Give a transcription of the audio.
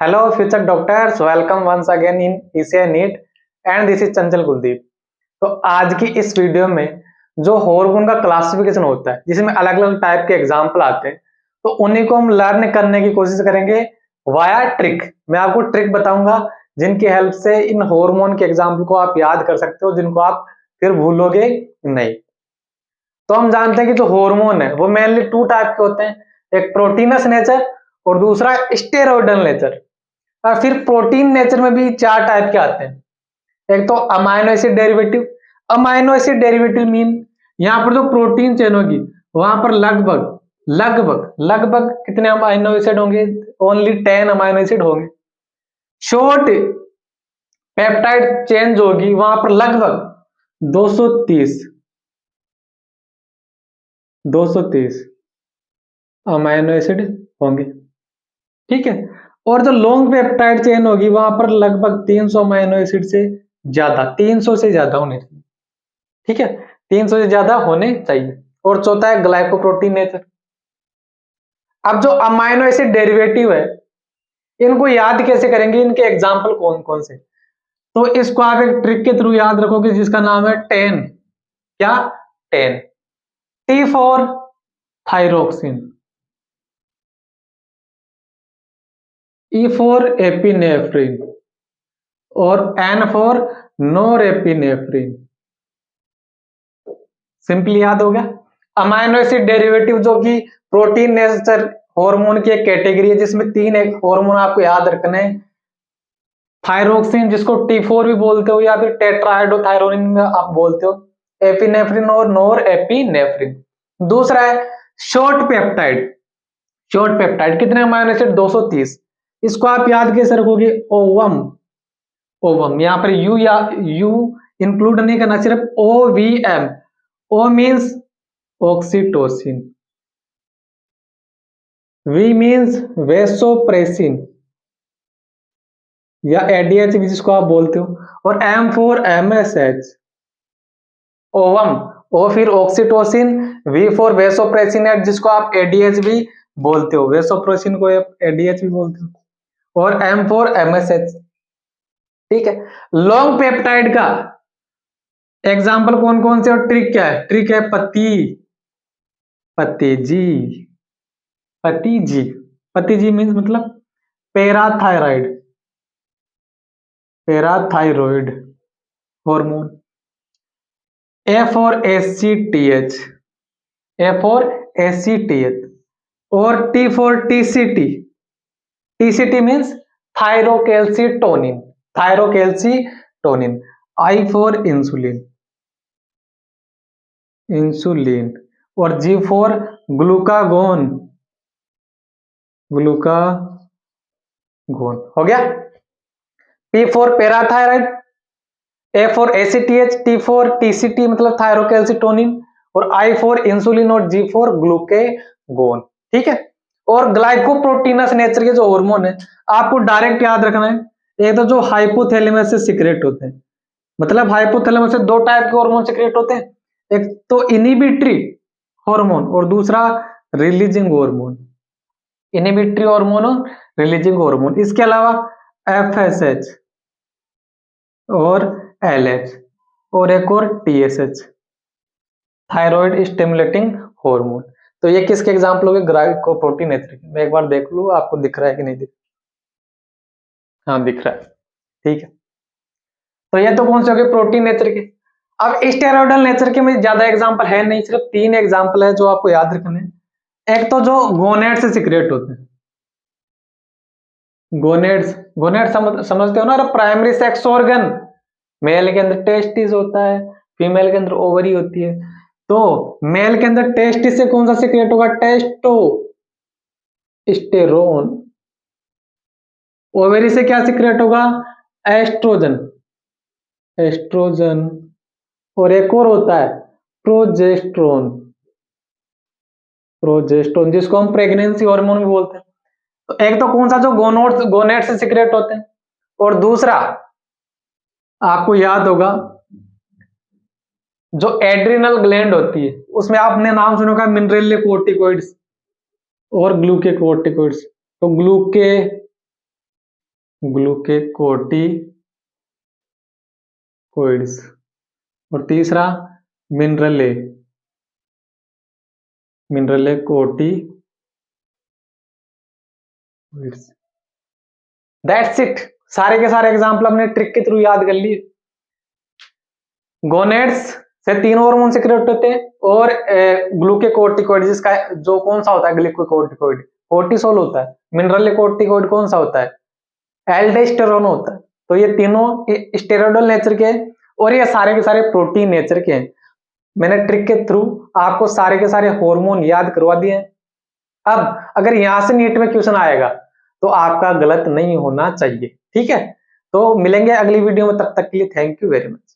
Hello future doctors, welcome once again in ECI NEET and this is चंचल कुलदीप। तो आज की इस वीडियो में जो हार्मोन का क्लासिफिकेशन होता है जिसमें अलग अलग टाइप के एग्जाम्पल आते हैं, तो उन्हीं को हम लर्न करने की कोशिश करेंगे वाया ट्रिक। मैं आपको ट्रिक बताऊंगा जिनकी हेल्प से इन हार्मोन के एग्जाम्पल को आप याद कर सकते हो, जिनको आप फिर भूलोगे नहीं। तो हम जानते हैं कि जो हार्मोन है वो मेनली टू टाइप के होते हैं, एक प्रोटीनस नेचर और दूसरा स्टेरॉइडल नेचर। और फिर प्रोटीन नेचर में भी चार टाइप के आते हैं। एक तो amino acid derivative. Amino acid derivative mean यहाँ पर जो प्रोटीन चेन होगी वहां पर लगभग लगभग लगभग कितने अमाइनो एसिड होंगे? ओनली 10 अमाइनो एसिड होंगे। शॉर्ट पेप्टाइड चेन जो होगी वहां पर लगभग 230 अमाइनो एसिड होंगे, ठीक है। और जो लॉन्ग पेप्टाइड चेन होगी वहां पर लगभग 300 अमाइनो एसिड से ज्यादा, 300 से ज्यादा होने चाहिए, ठीक है। 300 से ज्यादा होने चाहिए। और चौथा है ग्लाइकोप्रोटीन नेचर। अब जो अमाइनो एसिड डेरिवेटिव है इनको याद कैसे करेंगे, इनके एग्जाम्पल कौन कौन से? तो इसको आप एक ट्रिक के थ्रू याद रखोगे जिसका नाम है 10। क्या? 10। T for thyroxine, E for epinephrine और एन फॉर नोरेपिनेफ्रिन। सिंपली याद हो गया। अमाइनो एसिड डेरिवेटिव जो कि प्रोटीन नेचर हार्मोन की एक कैटेगरी है जिसमें तीन एक हार्मोन आपको याद रखने हैं। थायरोक्सिन जिसको T4 भी बोलते हो या फिर टेट्राहाइड्रोथायरोनिन आप बोलते हो, एपिनेफ्रिन और नोर एपिनेफ्रिन। दूसरा है शॉर्ट पेप्टाइड। शॉर्ट पेप्टाइड कितने अमाइनो एसिड? 230। इसको आप याद कैसे रखोगे? ओवम। ओवम यहाँ पर यू या यू इंक्लूड नहीं करना, सिर्फ OVM। O means oxytocin, V means vasopressin या ADH भी जिसको आप बोलते हो, और M for MSH। Ovum, O फिर ऑक्सीटोसिन, V फॉर वेसोप्रेसिन जिसको आप ADH भी बोलते हो, वेसोप्रेसिन को ADH भी बोलते हो, और M फॉर MSH, ठीक है। लॉन्ग पेप्टाइड का एग्जाम्पल कौन कौन से और ट्रिक क्या है? ट्रिक है पति, पतिजी, पतिजी। पतिजी मीन्स मतलब parathyroid, parathyroid hormone. A for ACTH, A for ACTH, और T for TCT। TCT means thyrocalcitonin, thyrocalcitonin. I for insulin, insulin, और G फॉर ग्लूकागोन, ग्लूकागोन। हो गया। P for parathyroid, A for ACTH, T for TCT मतलब thyrocalcitonin, और I for insulin और G for glucagon, ठीक है। और ग्लाइकोप्रोटीनस nature के जो हार्मोन है आपको डायरेक्ट याद रखना है। एक तो जो हाइपोथैलेमस से सीक्रेट होते हैं, मतलब हाइपोथैलेमस से दो टाइप के हार्मोन सीक्रेट होते हैं, एक तो इनिबिटरी हार्मोन और दूसरा रिलीजिंग हार्मोन। इनिबिटरी हार्मोन और रिलीजिंग हार्मोन। इसके अलावा FSH और LH और एक और TSH, थायराइड स्टिमुलेटिंग हार्मोन। तो ये किसके एग्जांपल हो गए? ग्लाइकोप्रोटीन नेचर के। मैं एक बार देख लूं आपको दिख रहा है कि नहीं दिख रहा? हाँ दिख रहा है, ठीक है। तो ये तो कौन से हो गए? प्रोटीन नेचर के। अब स्टेरॉइडल नेचर के में ज्यादा एग्जांपल है नहीं, सिर्फ 3 एग्जांपल है जो आपको याद रखने हैं। एक तो जो गोनेड से सीक्रेट होते हैं, गोनेड्स, गोनेड समझते हो ना? प्राइमरी सेक्स ऑर्गन, मेल के अंदर टेस्टिस होता है, फीमेल के अंदर ओवरी होती है। तो मेल के अंदर टेस्टिस से कौन सा सीक्रेट होगा? टेस्टोस्टेरोन। ओवरी से क्या सीक्रेट होगा? Oestrogen, oestrogen. और एक और होता है प्रोजेस्ट्रोन, प्रोजेस्ट्रोन जिसको हम प्रेगनेंसी हार्मोन भी बोलते हैं। तो एक तो कौन सा? जो गोनेड से सीक्रेट होते हैं, और दूसरा आपको याद होगा जो एड्रिनल ग्लैंड होती है उसमें आपने नाम सुना होगा मिनरल कोर्टिकोइड्स और ग्लूकेकोर्टिकोइड्स। तो ग्लूकेकोटिकोइड्स, और तीसरा मिनरलेकोटिकोइड्स। That's it. सारे के सारे एग्जाम्पल हमने ट्रिक के थ्रू याद कर लिए। गोनेड्स से 3 हार्मोन सिक्रेट होते हैं, और ग्लूकेकोर्टिकोइड जिसका जो कौन सा होता है, ग्लूकेकोर्टिकोइड कोर्टिसोल होता है। मिनरलेकोर्टिकोइड कौन सा होता है, एल्डोस्टेरोन होता है। तो ये तीनों स्टेरॉइडल नेचर के हैं, और ये सारे के सारे प्रोटीन नेचर के हैं। मैंने ट्रिक के थ्रू आपको सारे के सारे हार्मोन याद करवा दिए। अब अगर यहां से नीट में क्वेश्चन आएगा तो आपका गलत नहीं होना चाहिए, ठीक है। तो मिलेंगे अगली वीडियो में, तब तक के लिए थैंक यू वेरी मच।